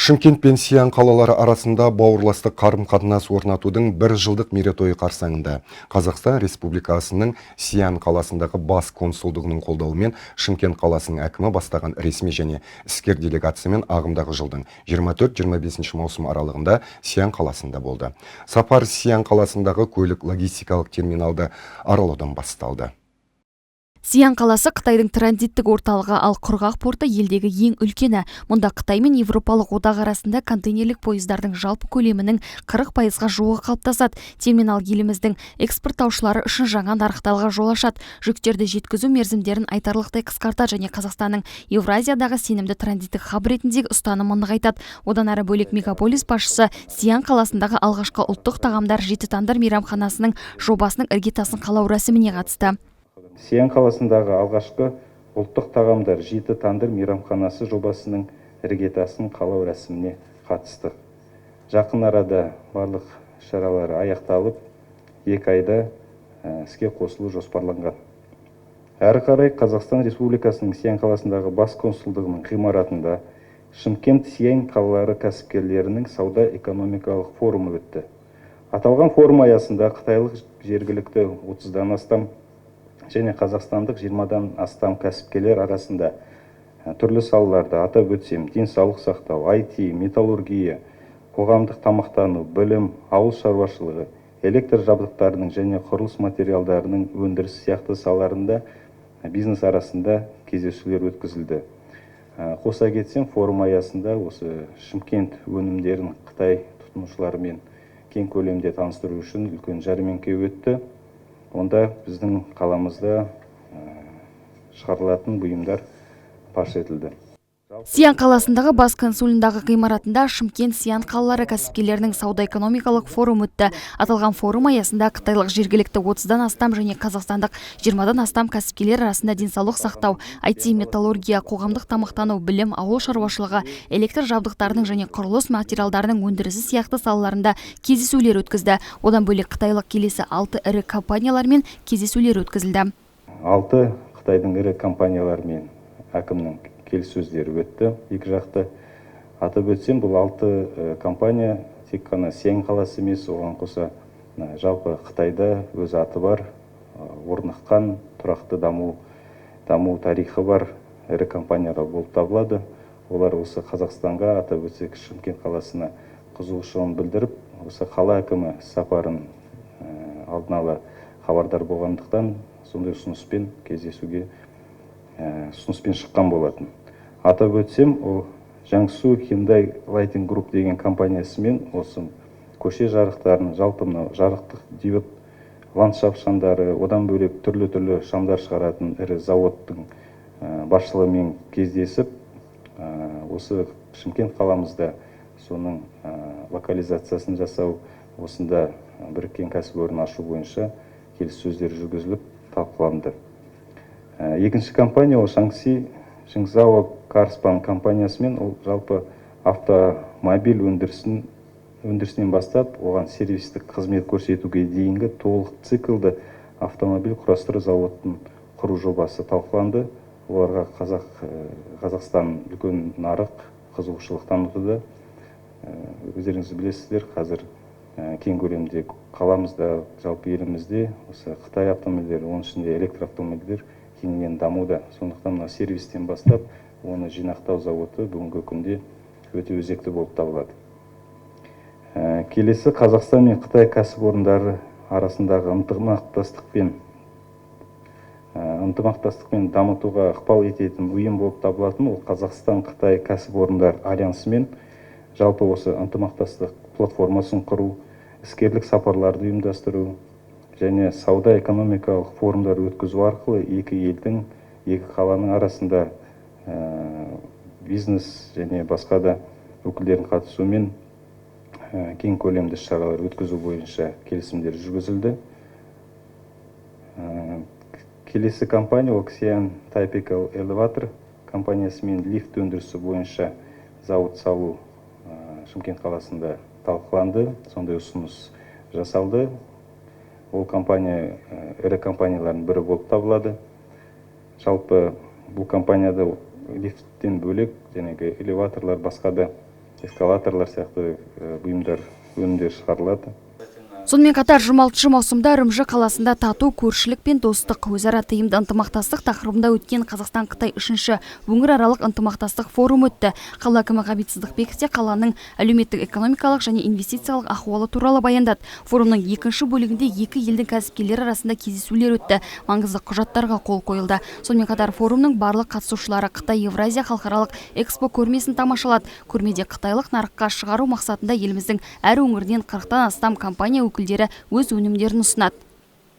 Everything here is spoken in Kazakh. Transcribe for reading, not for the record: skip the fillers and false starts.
Шымкент пен Сиян қалалары арасында бауырластық қарым-қатынас орнатудың 1 жылдық мерейтойы қарсаңында Қазақстан Республикасының Сиян қаласындағы бас консулдығының қолдауымен Шымкент қаласының әкімі бастаған ресми және іскер делегациямен ағымдағы жылдың 24-25 маусым аралығында Сиян қаласында болды. Сапар Сиян қаласындағы көлік-логистикалық терминалды аралаудан басталды. Сиян қаласы Қытайдың транзиттік орталығы, ал құрғақ порты елдегі ең үлкені. Мұнда Қытай мен Европалық одақ арасында контейнерлік пойыздардың жалпы көлемінің 40%-ға жуығы қалыптасады. Терминал еліміздің экспорттаушылары үшін жаңа нарықтарға жол ашады. Жүктерді жеткізу мерзімдерін айтарлықтай қысқартады және Қазақстанның Евразиядағы сенімді транзиттік хаб ретіндегі ұстанымын нығайтады. Одан әрі бөлек мегаполис басшысы Сиян қаласындағы алғашқы ұлттық тағамдар жеті тандыр мейрамханасының жобасының іргетасын қалау рәсіміне қатысты. Сиян қаласындағы алғашқы ұлттық тағамдар жеті тандыр мейрамханасы жобасының іргетасын қалау рәсіміне қатысты. Жақын арада барлық шаралары аяқталып, 2 айда іске қосылу жоспарланған. Әрі қарай Қазақстан Республикасының Сиян қаласындағы бас консулдығының ғимаратында Шымкент Сиян қалалары кәсіпкерлерінің сауда-экономикалық форумы өтті. Аталған форум аясында қытайлық жергілікті 30-дан астам және қазақстандық 20-дан астам кәсіпкерлер арасында түрлі салаларда атап өтсем, денсаулық сақтау, IT, металлургия, қоғамдық тамақтану, білім, ауыл шаруашылығы, электр жабдықтарының және құрылыс материалдарының өндірісі сияқты салаларында бизнес арасында кездесулер өткізілді. Қоса кетсем, форум аясында осы Шымкент өнімдерін Қытай тұтынушыларымен кең көлемде таныстыру үшін үлкен жәрмеңке өтті. Онда біздің қаламызда шығарылатын бұйымдар паш етілді. Сиян қаласындағы бас консулындағы ғимаратында Шымкент Сиян қалалары кәсіпкерлерінің сауда-экономикалық форум өтті. Аталған форум аясында қытайлық жергілікті 30-дан астам және қазақстандық 20-дан астам кәсіпкерлер арасында денсаулық сақтау, IT, металлургия, қоғамдық тамақтану, білім, ауыл шаруашылығы, электр жабдықтарының және құрылыс материалдарының өндірісі сияқты салаларында кездесулер өткізді. Одан бөлек қытайлық келесі 6 ірі компаниялармен кездесулер өткізілді. 6 Қытайдың ірі компанияларымен әкімнің келіссөздері өтті. Екі жақты атап өтсем, бұл 6 компания тек қана Сиян қаласы емес, оған қоса жалпы Қытайда өз аты бар, орныққан, тұрақты даму тарихы бар ірі компаниялар болып табылады. Олар осы Қазақстанға, атап өтсек, Шымкент қаласына қызығушылығын білдіріп, осы қала әкімі сапарын алдын ала хабардар болғандықтан сондай ұсыныспен кездесуге ұсыныспен шыққан болатын. Атап өтсем, ол Жаңсу Hyundai Lighting Group деген компаниясымен осы көше жарықтарын, жалпы жарықтық диод ландшафт шамдары, одан бөлек түрлі шамдар шығаратын ірі заводтың басшылығымен кездесіп, осы Шымкент қаламызда соның локализациясын жасау, осында біріккен кәсіпорын ашу бойынша келіссөздер жүргізіліп талқыланды. Екінші компания ол Шанкси Шыңзао Карспан компаниясымен ол жалпы автомобиль өндірісінен бастап, оған сервистік қызмет көрсетуге дейінгі толық циклды автомобиль құрастыру зауытын құру жобасы талқыланды. Оларға Қазақстан үлкен нарық қызығушылық танытуда. Өздеріңіз білесіздер, қазір кең көлемде қаламызда, жалпы елімізде осы Қытай автомобильдері, оның ішінде электр автомобильдер кеңінен дамуда. Сондықтан мына сервистен бастап, оны жинақтау зауыты бүгінгі күнде өте өзекті болып табылады. Келесі Қазақстан мен Қытай кәсіпорындары арасындағы ынтымақтастықпен дамытуға ықпал ететін ұйым болып табылатын ол Қазақстан-Қытай кәсіпорындар альянсымен жалпы осы ынтымақтастық платформасын құру, іскерлік сапарларды ұйымдастыру және сауда-экономикалық форумдар өткізу арқылы екі елдің, екі қаланың арасында бизнес және басқа да өкілдердің қатысуымен кең көлемді шаралар өткізу бойынша келісімдер жүргізілді. Келесі компания ол Xi'an Typical Elevator компаниясымен лифт өндірісі бойынша зауыт салу Шымкент қаласында талқыланды, сондай ұсыныс жасалды. Ол компания ірі компаниялардың бірі болып табылады. Жалпы бұл компанияда лифттен бөлек, жәнегі элеваторлар, басқа да эскалаторлар сияқты бұйымдар, өнімдер шығарылады. Сонымен қатар 26 маусымда Үрімжі қаласында тату, көршілік пен достық, өзара тиімді ынтымақтастық тақырыбында өткен Қазақстан-Қытай 3-ші өңіраралық ынтымақтастық форум өтті. Қала әкімі Ғабит Сыздықбеков те қаланың әлеуметтік-экономикалық және инвестициялық ахуалы туралы баяндады. Форумның екінші бөлігінде екі елдің кәсіпкерлері арасында кездесулер өтті, маңызды құжаттарға қол қойылды. Сонымен қатар форумның барлық қатысушылары Қытай-Евразия халықаралық экспо көрмесін тамашалады. Көрмеде қытайлық нарыққа шығару мақсатында еліміздің әр өңірінен 40-тан астам компания өкілдері өз өнімдерін ұсынады.